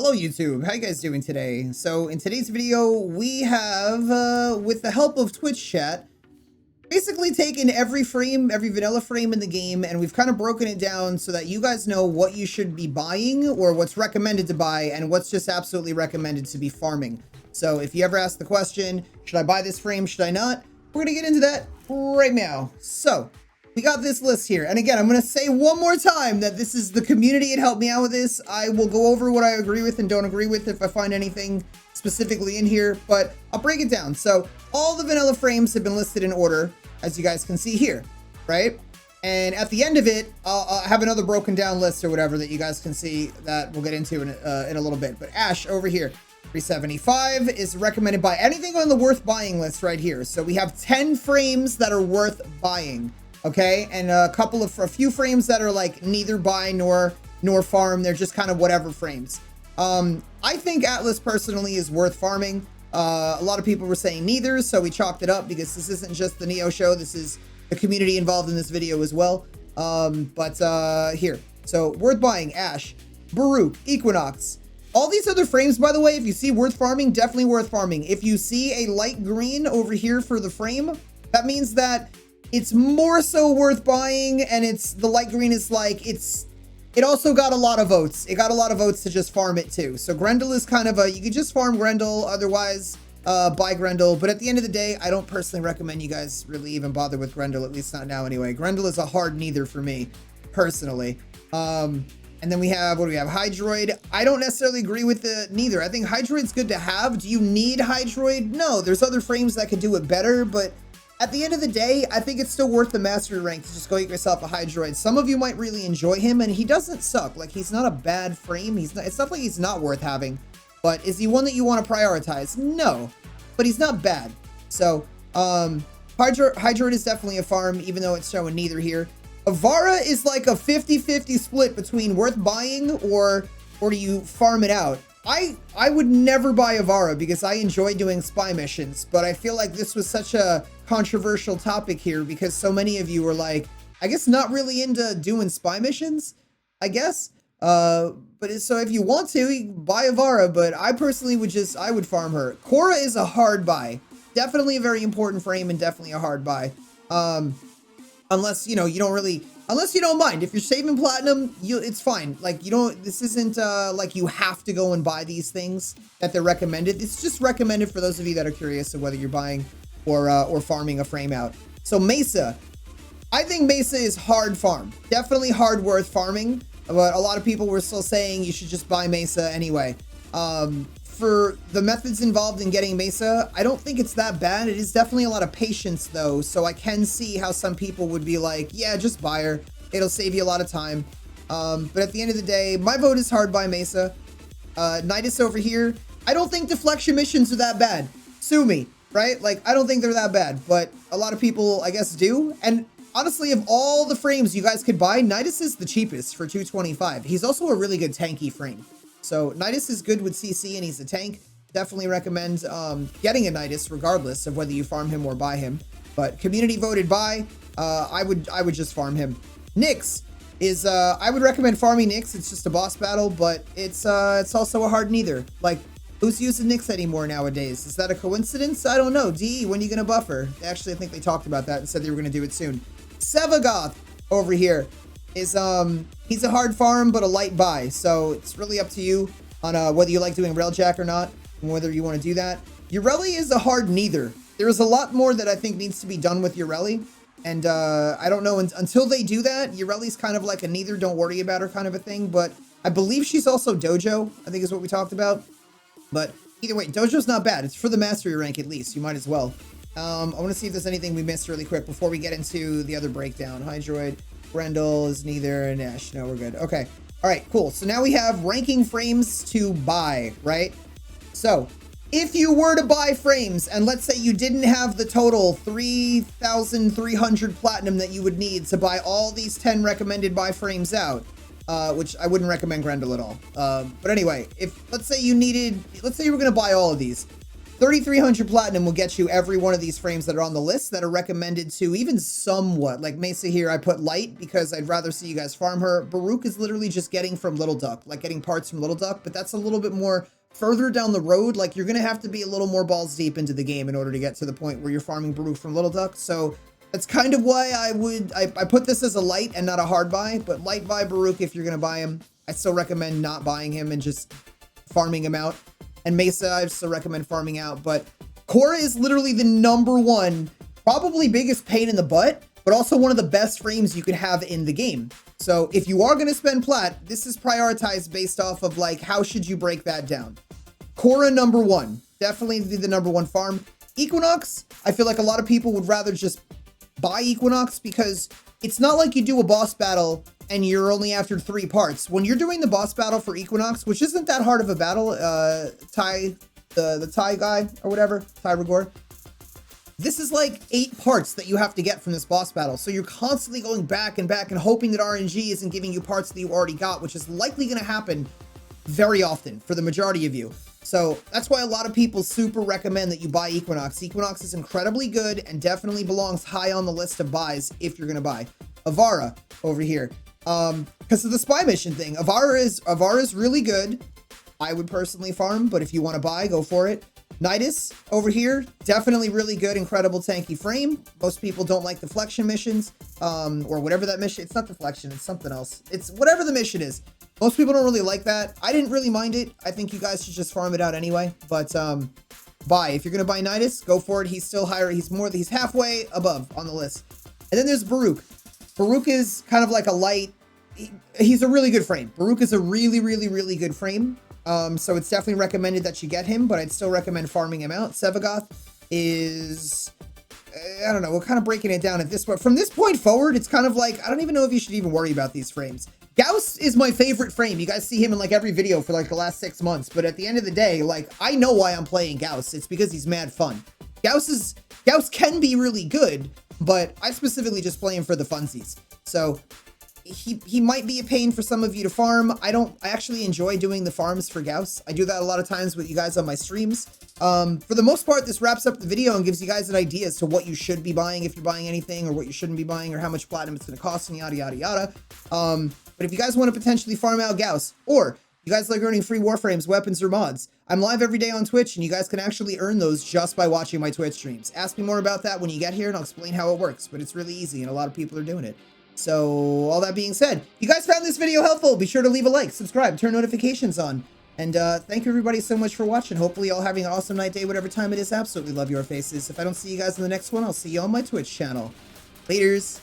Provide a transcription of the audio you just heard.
Hello YouTube, how you guys doing today? So in today's video, we have, with the help of Twitch chat, basically taken every vanilla frame in the game, and we've kind of broken it down so that you guys know what you should be buying, or what's recommended to buy, and what's just absolutely recommended to be farming. So if you ever ask the question, should I buy this frame, should I not? We're gonna get into that right now. So, we got this list here, and again, I'm going to say one more time that this is the community. It helped me out with this. I will go over what I agree with and don't agree with if I find anything specifically in here, but I'll break it down. So all the vanilla frames have been listed in order, as you guys can see here, right? And at the end of it, I'll have another broken down list or whatever that you guys can see that we'll get into in a little bit. But Ash over here, 375 is recommended by anything on the worth buying list right here. So we have 10 frames that are worth buying. Okay, and a few frames that are like neither buy nor farm. They're just kind of whatever frames. I think Atlas personally is worth farming. A lot of people were saying neither, so we chalked it up because this isn't just the Neo show. This is the community involved in this video as well. Here, so worth buying: Ash, Baruch, Equinox. All these other frames, by the way, if you see worth farming, definitely worth farming. If you see a light green over here for the frame, that means that it's more so worth buying, and the light green is like, it also got a lot of votes. It got a lot of votes to just farm it too. So Grendel is kind of you could just farm Grendel, otherwise buy Grendel. But at the end of the day, I don't personally recommend you guys really even bother with Grendel, at least not now anyway. Grendel is a hard neither for me, personally. And then we have, what do we have? Hydroid. I don't necessarily agree with the neither. I think Hydroid's good to have. Do you need Hydroid? No, there's other frames that could do it better, but at the end of the day, I think it's still worth the mastery rank to just go get yourself a Hydroid. Some of you might really enjoy him, and he doesn't suck. Like, he's not a bad frame. It's not like he's not worth having. But is he one that you want to prioritize? No. But he's not bad. So, Hydroid is definitely a farm, even though it's showing neither here. Avara is like a 50-50 split between worth buying or do you farm it out. I would never buy Avara because I enjoy doing spy missions, but I feel like this was such a controversial topic here because so many of you were like, I guess not really into doing spy missions, I guess. So if you want to, you can buy Avara, but I personally I would farm her. Korra is a hard buy. Definitely a very important frame and definitely a hard buy. Unless, you don't mind. If you're saving platinum, it's fine. Like, this isn't like you have to go and buy these things that they're recommended. It's just recommended for those of you that are curious of whether you're buying or farming a frame out. So Mesa, I think Mesa is hard farm. Definitely hard worth farming, but a lot of people were still saying you should just buy Mesa anyway. For the methods involved in getting Mesa, I don't think it's that bad. It is definitely a lot of patience though, so I can see how some people would be like, yeah, just buy her. It'll save you a lot of time. But at the end of the day, my vote is hard by Mesa. Nidus over here, I don't think deflection missions are that bad. Sue me, right? Like, I don't think they're that bad, but a lot of people, I guess, do. And honestly, of all the frames you guys could buy, Nidus is the cheapest for 225. He's also a really good tanky frame. So Nidus is good with CC and he's a tank. Definitely recommend getting a Nidus regardless of whether you farm him or buy him. But community voted buy. I would just farm him. Nyx is I would recommend farming Nyx. It's just a boss battle, but it's also a hard neither. Like, who's using Nyx anymore nowadays? Is that a coincidence? I don't know. DE, when are you gonna buffer? Actually, I think they talked about that and said they were gonna do it soon. Sevagoth over here is he's a hard farm but a light buy, so it's really up to you on whether you like doing railjack or not and whether you want to do that. Ureli is a hard neither. There is a lot more that I think needs to be done with Ureli, and I don't know until they do that. Ureli's kind of like a neither, don't worry about her kind of a thing, but I believe she's also dojo, I think is what we talked about. But either way, dojo's not bad. It's for the mastery rank at least. You might as well. I want to see if there's anything we missed really quick before we get into the other breakdown. Hydroid, Grendel is neither, and Ash. No, we're good. Okay. All right, cool. So now we have ranking frames to buy, right? So if you were to buy frames, and let's say you didn't have the total 3,300 platinum that you would need to buy all these 10 recommended buy frames out, which I wouldn't recommend Grendel at all. But anyway, let's say you were going to buy all of these, 3,300 platinum will get you every one of these frames that are on the list that are recommended to even somewhat. Like Mesa here, I put light because I'd rather see you guys farm her. Baruch is literally just getting from Little Duck, like getting parts from Little Duck, but that's a little bit more further down the road. Like you're going to have to be a little more balls deep into the game in order to get to the point where you're farming Baruch from Little Duck. So that's kind of why I put this as a light and not a hard buy, but light buy Baruch if you're going to buy him. I still recommend not buying him and just farming him out. And Mesa, I still recommend farming out, but Cora is literally the #1, probably biggest pain in the butt, but also one of the best frames you can have in the game. So if you are going to spend plat, this is prioritized based off of like, how should you break that down? Cora #1, definitely the #1 farm. Equinox, I feel like a lot of people would rather just buy Equinox because it's not like you do a boss battle and you're only after 3 parts. When you're doing the boss battle for Equinox, which isn't that hard of a battle, the Thai guy or whatever, Thai Rigor, this is like 8 parts that you have to get from this boss battle. So you're constantly going back and back and hoping that RNG isn't giving you parts that you already got, which is likely going to happen very often for the majority of you. So that's why a lot of people super recommend that you buy Equinox. Equinox is incredibly good and definitely belongs high on the list of buys if you're going to buy. Avara over here. Because of the spy mission thing. Avara is really good. I would personally farm, but if you want to buy, go for it. Nidus over here, definitely really good, incredible tanky frame. Most people don't like the flexion missions, or whatever that mission. It's not deflection, it's something else. It's whatever the mission is. Most people don't really like that. I didn't really mind it. I think you guys should just farm it out anyway. But buy. If you're gonna buy Nidus, go for it. He's still higher. He's halfway above on the list. And then there's Baruch. Baruch is kind of like a light. He's a really good frame. Baruch is a really, really, really good frame. So it's definitely recommended that you get him, but I'd still recommend farming him out. Sevagoth is, I don't know, we're kind of breaking it down at this point. From this point forward, it's kind of like, I don't even know if you should even worry about these frames. Gauss is my favorite frame. You guys see him in like every video for like the last 6 months, but at the end of the day, like I know why I'm playing Gauss. It's because he's mad fun. Gauss can be really good, but I specifically just play him for the funsies. So he might be a pain for some of you to farm. I actually enjoy doing the farms for Gauss. I do that a lot of times with you guys on my streams. For the most part, this wraps up the video and gives you guys an idea as to what you should be buying if you're buying anything, or what you shouldn't be buying, or how much platinum it's going to cost, and yada, yada, yada. But if you guys want to potentially farm out Gauss, or you guys like earning free Warframes, weapons, or mods, I'm live every day on Twitch, and you guys can actually earn those just by watching my Twitch streams. Ask me more about that when you get here, and I'll explain how it works, but it's really easy, and a lot of people are doing it. So, all that being said, if you guys found this video helpful, be sure to leave a like, subscribe, turn notifications on. And thank you everybody so much for watching. Hopefully y'all having an awesome night, day, whatever time it is. Absolutely love your faces. If I don't see you guys in the next one, I'll see you on my Twitch channel. Laters.